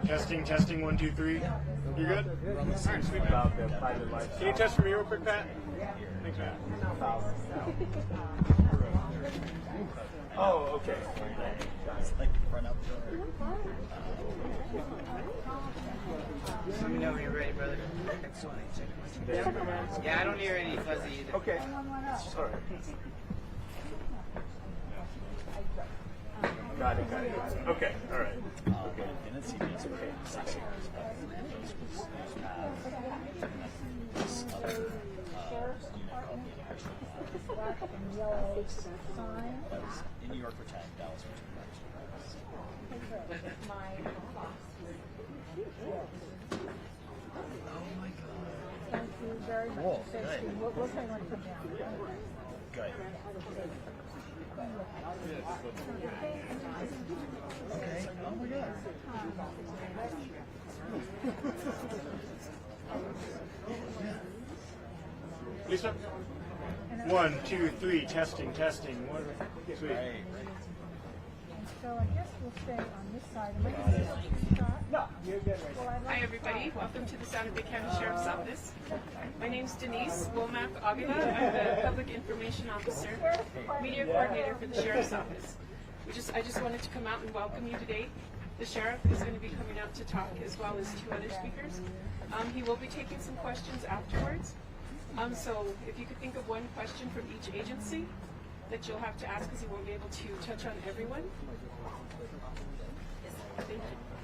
Testing, testing, 1, 2, 3. You good? All right, sweet, man. Can you test for me real quick, Pat? Thanks, man. Oh, okay. Let me know when you're ready, brother. Yeah, I don't hear any fuzzy either. Okay. Sorry. Got it. Okay, all right. In New York for 10, Dallas for 2 Thank you very much. Cool. Good. Good. We'll say when to come down. Good. Okay. Oh my God. Lisa? 1, 2, 3, testing. Sweet. So I guess we'll stay on this side. Am I going to start? No, you're good right now. Hi everybody, welcome to the Santa Fe County Sheriff's Office. My name's Denise Womack Aguila. I'm the Public Information Officer, Media Coordinator for the Sheriff's Office. I just wanted to come out and welcome you today. The Sheriff is going to be coming out to talk as well as 2 other speakers. He will be taking some questions afterwards. So if you could think of one question from each agency that you'll have to ask because he won't be able to touch on everyone. Thank you.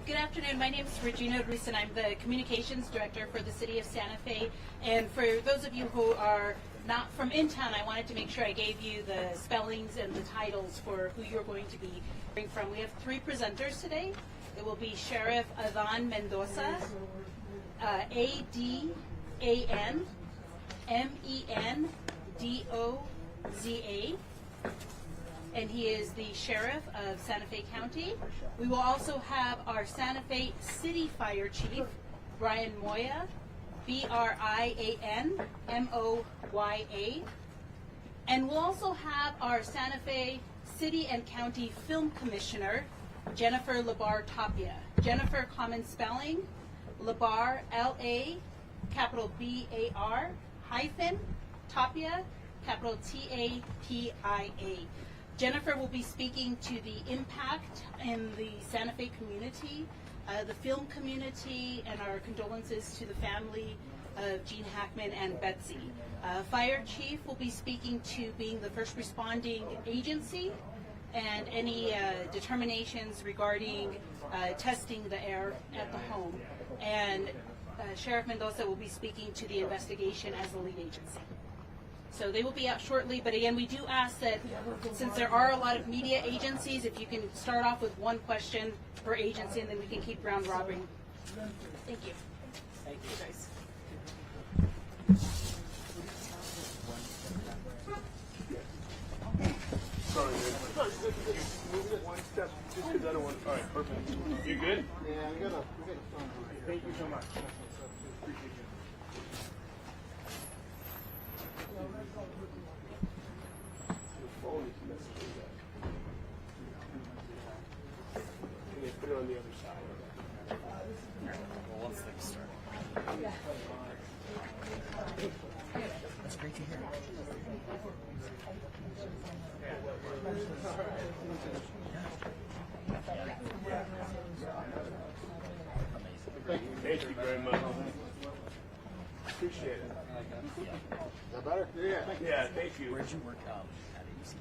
Good afternoon. My name is Regina Ruiz, and I'm the Communications Director for the City of Santa Fe. And for those of you who are not from in town, I wanted to make sure I gave you the spellings and the titles for who you're going to be hearing from. We have 3 presenters today. It will be Sheriff Adan Mendoza, A-D-A-N, M-E-N-D-O-Z-A. And he is the Sheriff of Santa Fe County. We will also have our Santa Fe City Fire Chief, Brian Moya, B-R-I-A-N-M-O-Y-A. And we'll also have our Santa Fe City and County Film Commissioner, Jennifer Labar Tapia. Jennifer, common spelling, Labar, L-A, capital B-A-R, hyphen, Tapia, capital T-A-P-I-A. Jennifer will be speaking to the impact in the Santa Fe community, the film community, and our condolences to the family of Gene Hackman and Betsy. Fire Chief will be speaking to being the first responding agency and any determinations regarding testing the air at the home. And Sheriff Mendoza will be speaking to the investigation as the lead agency. So they will be out shortly, but again, we do ask that since there are a lot of media agencies, if you can start off with one question per agency, and then we can keep round robbing. Thank you. Thank you guys. Sorry, dude. Move it 1 step, just because I don't want. All right, perfect. You good? Yeah, we got a phone. Thank you so much. Appreciate you. Put it on the other side. Well, once things start. That's great to hear. Thank you very much. Appreciate it. Is that better? Yeah, thank you. Where'd you work at ABC?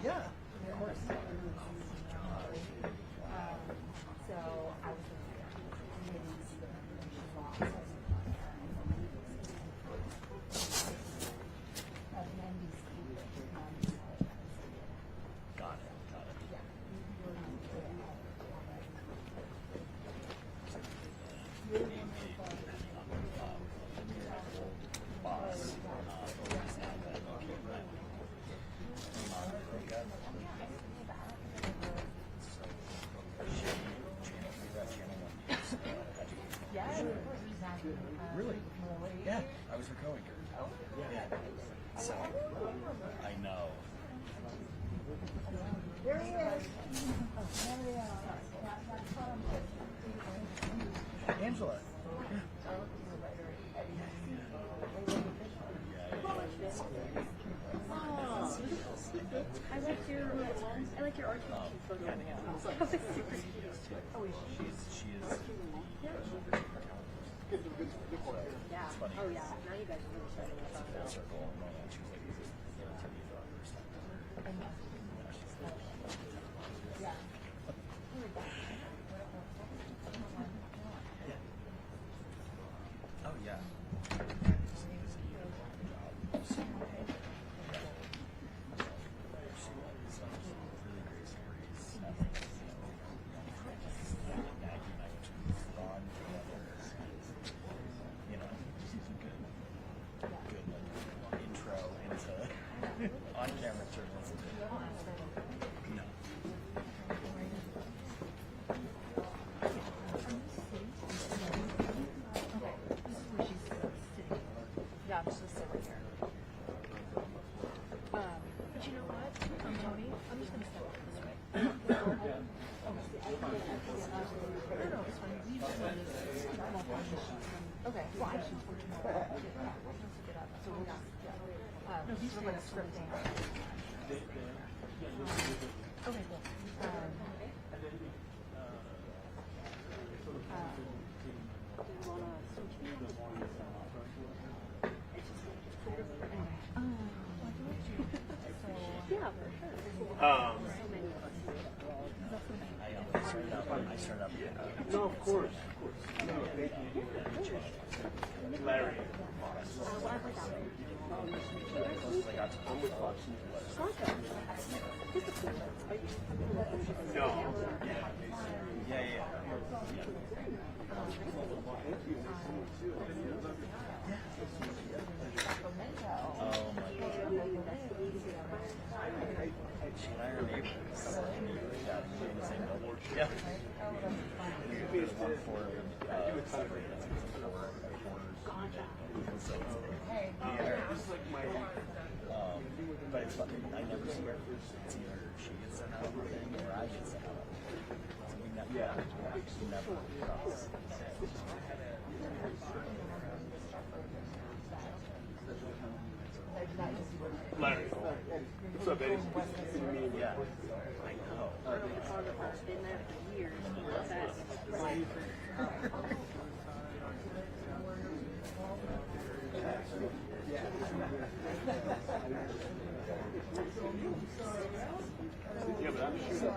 Yeah, of course. Got it. Really? Yeah, I was her coworker. Yeah. So, I know. There he is. There he is. That's what I'm Angela. I like your art photo. That was super cute. She is. Yeah. Oh yeah. Now you guys are really starting to talk about. Circle. And she was like, to me for the first time. Oh yeah. On camera turbulence. No. Yeah, I'm just gonna sit right here. But you know what, Tony? I'm just gonna step up this way. No, it's fine. We just wanted to okay. Well, I should for tomorrow. So we'll just, no, these are like scripting. Okay, cool. Yeah, for sure. I started up. No, of course. Larry. No. Yeah. Oh my God. She and I are neighbors. Yeah, in the same building. Yeah. There's one floor separated. So it's but it's funny. I never see her. It's either she gets sent out of the thing or I get sent out of the thing. So we never cross. Larry. What's up, Eddie? Yeah. I know. Photographer's been there for years. Yeah, but I'm shooting too.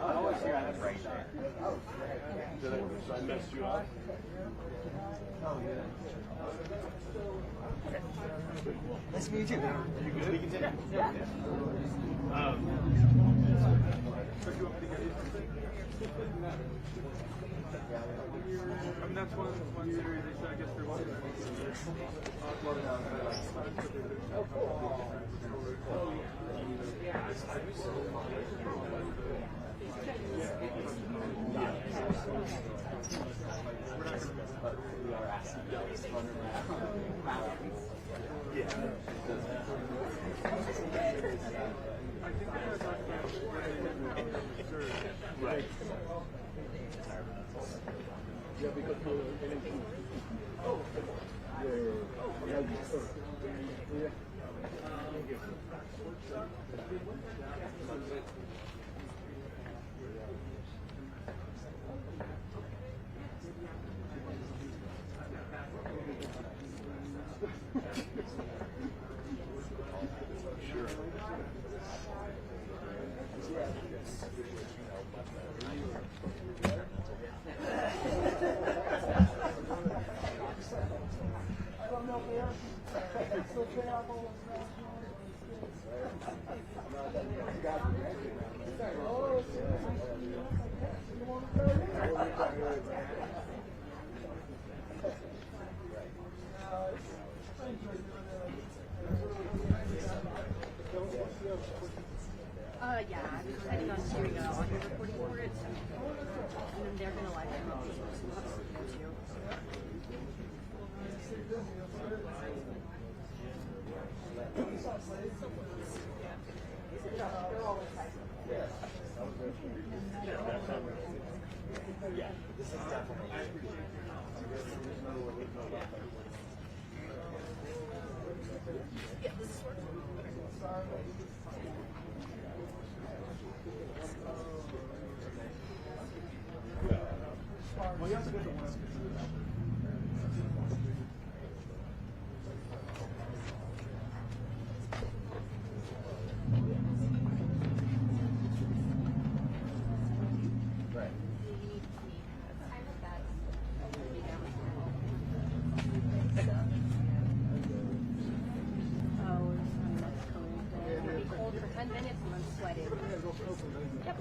I always hear I'm right there. So I messed you up? Oh, yeah. Nice to meet you. You good? We continue. Yeah. That's one theory they said, I guess there was. Right. Yeah, because Yeah, I'm just heading on to doing audio recording for it, so, and then they're gonna live stream it, so we'll have some video too. Yeah, this is definitely. Well, you also get the ones Right. It'll be cold for 10 minutes and I'm sweating. Yep.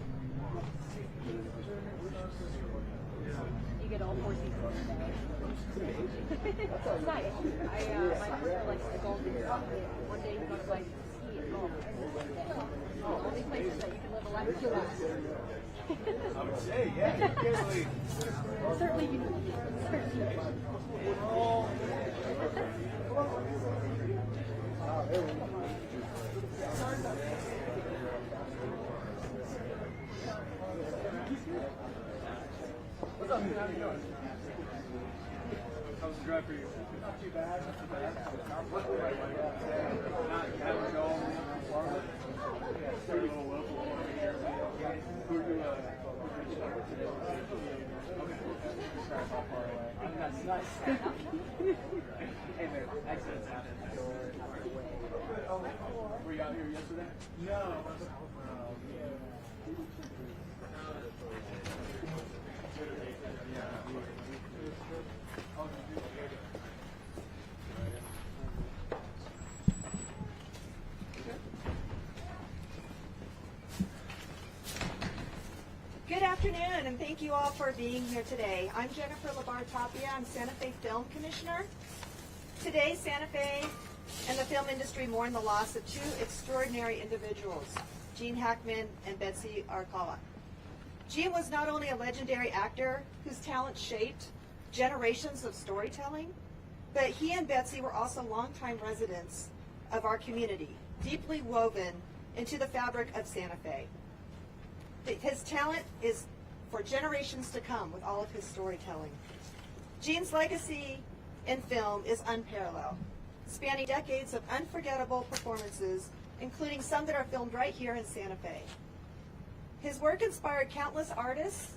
You get all 4 seasons in a day. It's nice. My sister likes to go and one day you go to like ski at home. The only places that you can live a life to last. I would say, yeah, you can't really. Certainly you certainly. What's up, man? How you doing? How's the drive for you? Not too bad, not too bad. Not having to go farther. Yeah, a little local over here. Who are you, okay. That's nice. Hey there, accidents happen. Were you out here yesterday? No. Good afternoon, and thank you all for being here today. I'm Jennifer Labar-Tapia. I'm Santa Fe Film Commissioner. Today, Santa Fe and the film industry mourn the loss of 2 extraordinary individuals, Gene Hackman and Betsy Arakawa. Gene was not only a legendary actor whose talent shaped generations of storytelling, but he and Betsy were also longtime residents of our community, deeply woven into the fabric of Santa Fe. His talent is for generations to come with all of his storytelling. Gene's legacy in film is unparalleled, spanning decades of unforgettable performances, including some that are filmed right here in Santa Fe. His work inspired countless artists,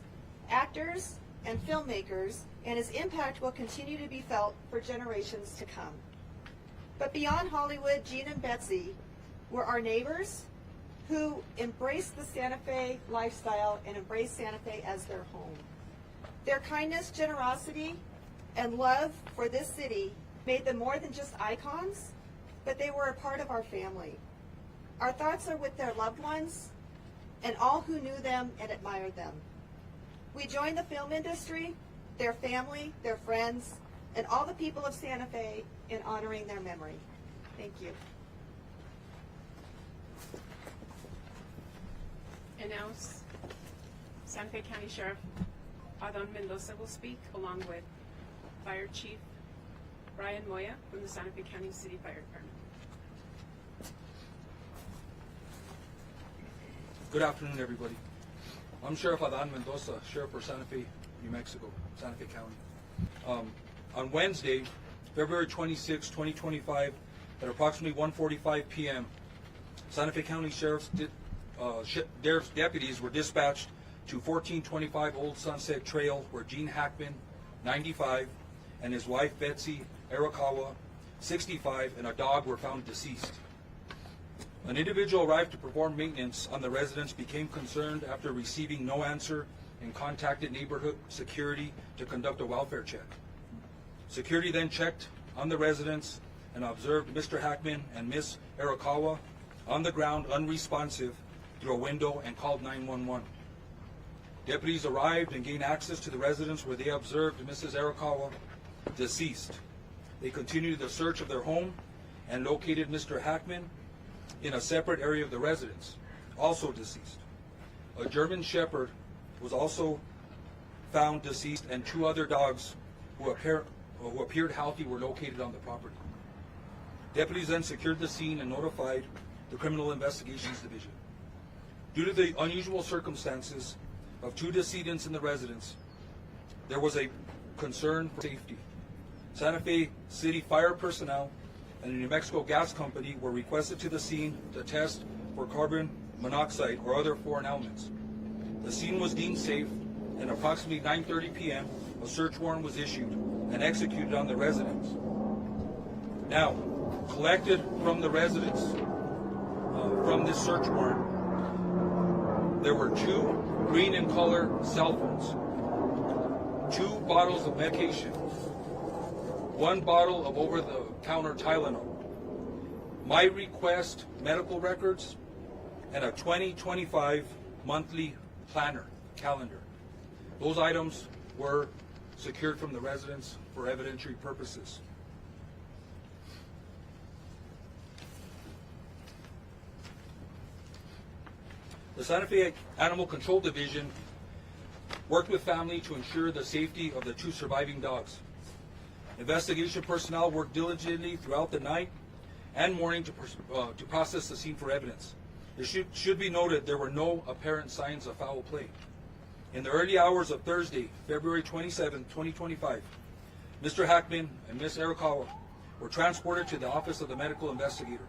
actors, and filmmakers, and his impact will continue to be felt for generations to come. But beyond Hollywood, Gene and Betsy were our neighbors who embraced the Santa Fe lifestyle and embraced Santa Fe as their home. Their kindness, generosity, and love for this city made them more than just icons, but they were a part of our family. Our thoughts are with their loved ones and all who knew them and admired them. We join the film industry, their family, their friends, and all the people of Santa Fe in honoring their memory. Thank you. And now, Santa Fe County Sheriff Adon Mendoza will speak, along with Fire Chief Brian Moya from the Santa Fe County City Fire Department. Good afternoon, everybody. I'm Sheriff Adon Mendoza, Sheriff for Santa Fe, New Mexico, Santa Fe County. On Wednesday, February 26, 2025, at approximately 1:45 p.m., Santa Fe County Sheriff's deputies were dispatched to 1425 Old Sunset Trail, where Gene Hackman, 95, and his wife Betsy Arakawa, 65, and a dog were found deceased. An individual arrived to perform maintenance on the residence, became concerned after receiving no answer, and contacted neighborhood security to conduct a welfare check. Security then checked on the residence and observed Mr. Hackman and Miss Arakawa on the ground unresponsive through a window and called 911. Deputies arrived and gained access to the residence, where they observed Mrs. Arakawa deceased. They continued the search of their home and located Mr. Hackman in a separate area of the residence, also deceased. A German Shepherd was also found deceased, and 2 other dogs who appeared healthy were located on the property. Deputies then secured the scene and notified the Criminal Investigations Division. Due to the unusual circumstances of 2 decedents in the residence, there was a concern for safety. Santa Fe City Fire personnel and the New Mexico Gas Company were requested to the scene to test for carbon monoxide or other foreign elements. The scene was deemed safe, and approximately 9:30 p.m., a search warrant was issued and executed on the residence. Now, collected from the residence, from this search warrant, there were 2 green in color cell phones, 2 bottles of medication, 1 bottle of over-the-counter Tylenol, my request medical records, and a 2025 monthly planner, calendar. Those items were secured from the residence for evidentiary purposes. The Santa Fe Animal Control Division worked with family to ensure the safety of the 2 surviving dogs. Investigation personnel worked diligently throughout the night and morning to process the scene for evidence. It should be noted there were no apparent signs of foul play. In the early hours of Thursday, February 27, 2025, Mr. Hackman and Ms. Arakawa were transported to the office of the medical investigator.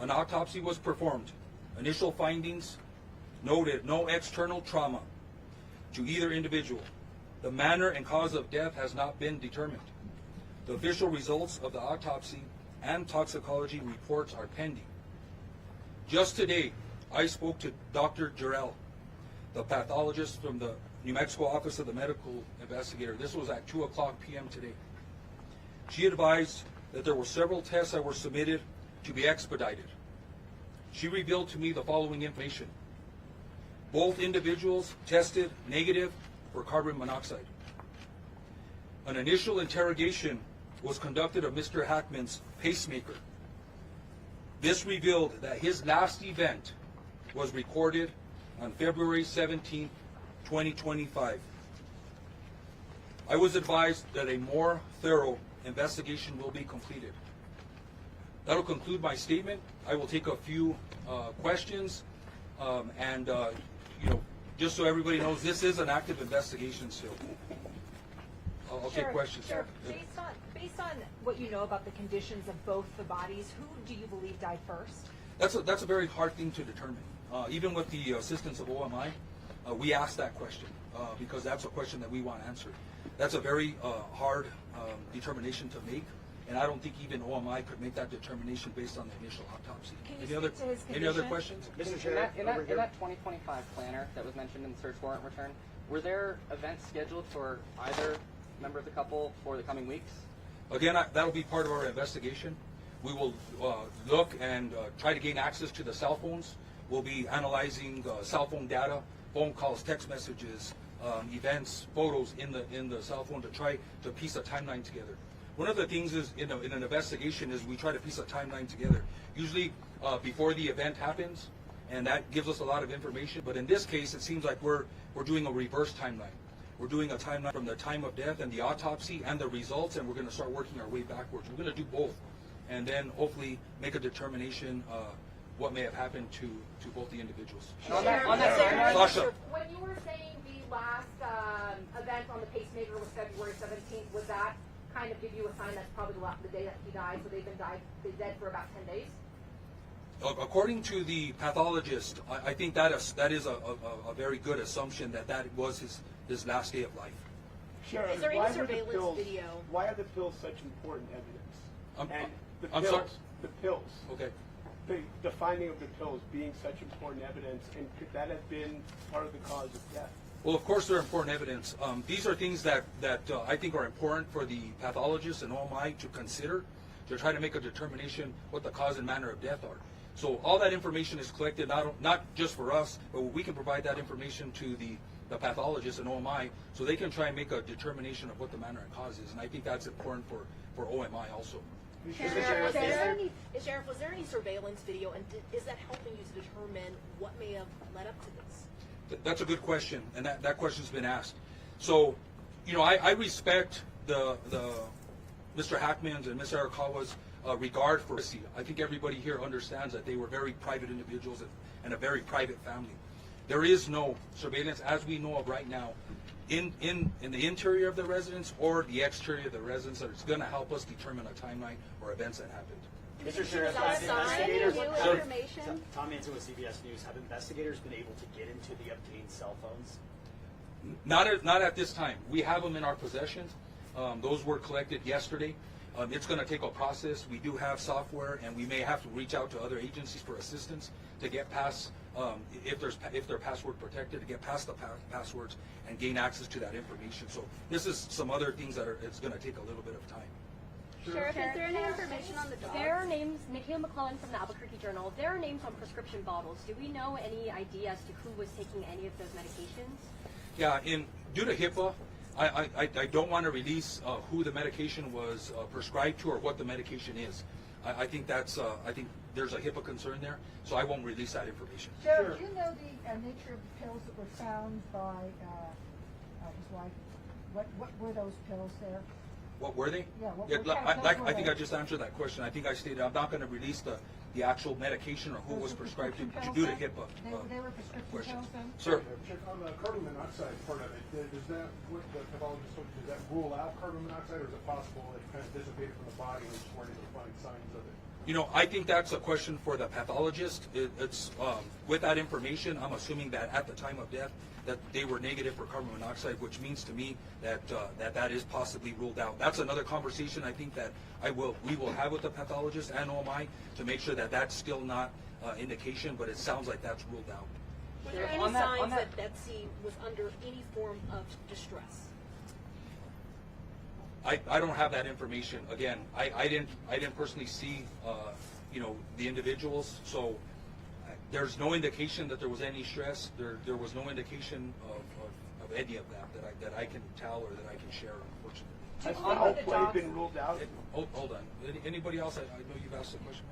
An autopsy was performed. Initial findings noted no external trauma to either individual. The manner and cause of death has not been determined. The official results of the autopsy and toxicology reports are pending. Just today, I spoke to Dr. Jarrell, the pathologist from the New Mexico Office of the Medical Investigator. This was at 2:00 p.m. today. She advised that there were several tests that were submitted to be expedited. She revealed to me the following information. Both individuals tested negative for carbon monoxide. An initial interrogation was conducted of Mr. Hackman's pacemaker. This revealed that his last event was recorded on February 17, 2025. I was advised that a more thorough investigation will be completed. That'll conclude my statement. I will take a few questions, and just so everybody knows, this is an active investigation still. I'll take questions. Sure. Based on what you know about the conditions of both the bodies, who do you believe died first? That's a very hard thing to determine. Even with the assistance of OMI, we asked that question because that's a question that we want answered. That's a very hard determination to make, and I don't think even OMI could make that determination based on the initial autopsy. Any other questions? Mr. Chair, in that 2025 planner that was mentioned in the search warrant return, were there events scheduled for either member of the couple for the coming weeks? Again, that'll be part of our investigation. We will look and try to gain access to the cell phones. We'll be analyzing cell phone data, phone calls, text messages, events, photos in the cell phone to try to piece a timeline together. One of the things is in an investigation is we try to piece a timeline together. Usually before the event happens, and that gives us a lot of information. But in this case, it seems like we're doing a reverse timeline. We're doing a timeline from the time of death and the autopsy and the results, and we're going to start working our way backwards. We're going to do both, and then hopefully make a determination what may have happened to both the individuals. Sasha. When you were saying the last event on the pacemaker was February 17th, was that kind of give you a sign that's probably the day that he died, so they've been dead for about 10 days? According to the pathologist, I think that is a very good assumption that was his last day of life. Sheriff, is there any surveillance video? Why are the pills such important evidence? I'm sorry? The pills. Okay. The finding of the pills being such important evidence, and could that have been part of the cause of death? Well, of course they're important evidence. These are things that I think are important for the pathologist and OMI to consider to try to make a determination what the cause and manner of death are. So all that information is collected, not just for us, but we can provide that information to the pathologist and OMI so they can try and make a determination of what the manner and cause is. And I think that's important for OMI also. Sheriff, was there any surveillance video, and is that helping you to determine what may have led up to this? That's a good question, and that question's been asked. So, I respect the Mr. Hackman's and Ms. Arakawa's regard for privacy. I think everybody here understands that they were very private individuals and a very private family. There is no surveillance, as we know of right now, in the interior of the residence or the exterior of the residence, that it's going to help us determine a timeline or events that happened. Mr. Sheriff, Is that investigators, new information? Tom Hansen with CBS News, have investigators been able to get into the obtained cell phones? Not at this time. We have them in our possession. Those were collected yesterday. It's going to take a process. We do have software, and we may have to reach out to other agencies for assistance to get past, if they're password protected, to get past the passwords and gain access to that information. So this is some other things that it's going to take a little bit of time. Sheriff, is there any information on the dogs? There are names, Nikhil McClellan from the Albuquerque Journal, there are names on prescription bottles. Do we know any idea as to who was taking any of those medications? Yeah, due to HIPAA, I don't want to release who the medication was prescribed to or what the medication is. I think there's a HIPAA concern there, so I won't release that information. Sheriff, do you know the nature of the pills that were found by his wife? What were those pills there? What were they? Yeah, I think I just answered that question. I think I stated I'm not going to release the actual medication or who was prescribed to due to HIPAA They were prescription questions. pills then? Sir? On the carbon monoxide part of it, does that, what the pathologist told you, does that rule out carbon monoxide, or is it possible that it kind of dissipated from the body and we just weren't able to find signs of it? You know, I think that's a question for the pathologist. It's with that information, I'm assuming that at the time of death, that they were negative for carbon monoxide, which means to me that that is possibly ruled out. That's another conversation I think that we will have with the pathologist and OMI to make sure that that's still not indication, but it sounds like that's ruled out. Were there any signs that Betsy was under any form of distress? I don't have that information. Again, I didn't personally see the individuals, so there's no indication that there was any stress. There was no indication of any of that I can tell or that I can share, unfortunately. Has foul play been ruled out? Hold on. Anybody else? I know you've asked a question.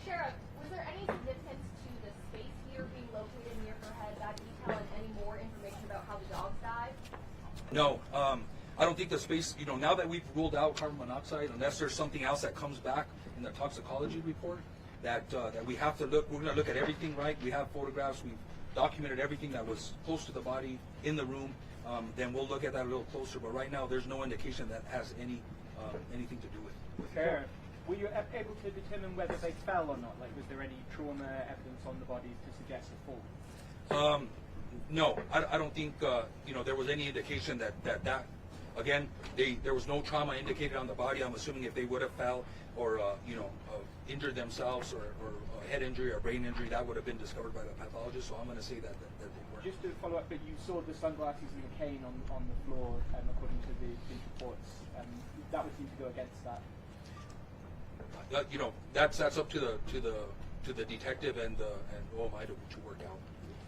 Sheriff, was there any significance to the space here being located near her head, that detail, and any more information about how the dogs died? No. I don't think the space, now that we've ruled out carbon monoxide, unless there's something else that comes back in the toxicology report, that we have to look, we're going to look at everything, right? We have photographs, we've documented everything that was close to the body in the room, then we'll look at that a little closer. But right now, there's no indication that has anything to do with it. Sheriff, were you able to determine whether they fell or not? Like, was there any trauma evidence on the bodies to suggest a fall? No, I don't think, there was any indication that again, there was no trauma indicated on the body. I'm assuming if they would have fell or, injured themselves or a head injury or brain injury, that would have been discovered by the pathologist. So I'm going to say that they were. Just to follow up, but you saw the sunglasses and the cane on the floor, according to the police reports. That would seem to go against that. That's up to the detective and OMI to work out.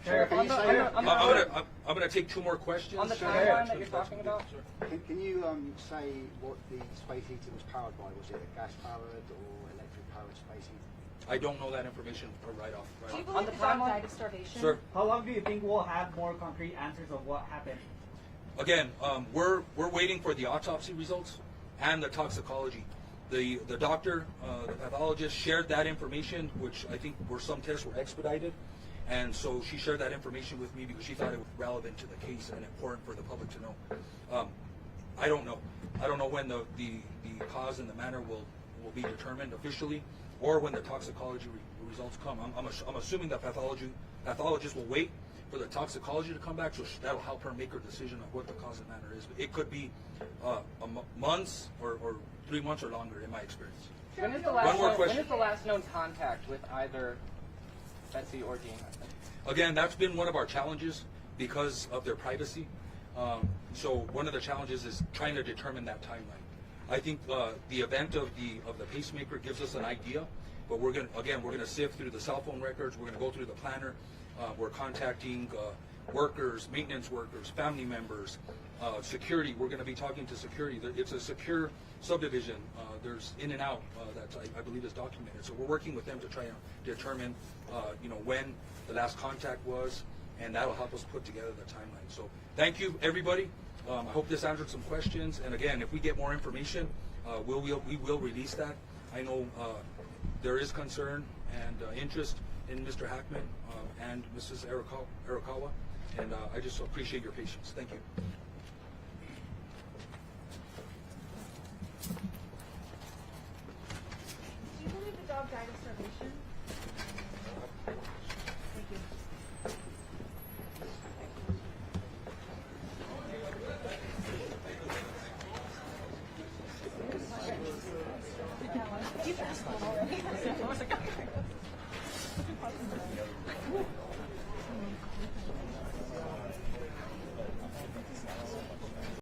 Sheriff, I'm going to take two more questions. On the timeline that you're talking about? Can you say what the space heater was powered by? Was it a gas-powered or electric-powered space heater? I don't know that information right off. Do you believe the dog died of starvation? Sir? How long do you think we'll have more concrete answers of what happened? Again, we're waiting for the autopsy results and the toxicology. The doctor, the pathologist, shared that information, which I think some tests were expedited. And so she shared that information with me because she thought it was relevant to the case and important for the public to know. I don't know. I don't know when the cause and the manner will be determined officially, or when the toxicology results come. I'm assuming that pathologist will wait for the toxicology to come back, so that'll help her make her decision of what the cause and manner is. But it could be months or 3 months or longer, in my experience. When is the last known contact with either Betsy or Gene? Again, that's been one of our challenges because of their privacy. So one of the challenges is trying to determine that timeline. I think the event of the pacemaker gives us an idea, but we're going to sift through the cell phone records. We're going to go through the planner. We're contacting workers, maintenance workers, family members, security. We're going to be talking to security. It's a secure subdivision. There's in and out that I believe is documented. So we're working with them to try and determine, when the last contact was, and that'll help us put together the timeline. So thank you, everybody. I hope this answered some questions. And again, if we get more information, we will release that. I know there is concern and interest in Mr. Hackman and Mrs. Arakawa, and I just appreciate your patience. Thank you. Do you believe the dog died of starvation? Thank you. You passed one already.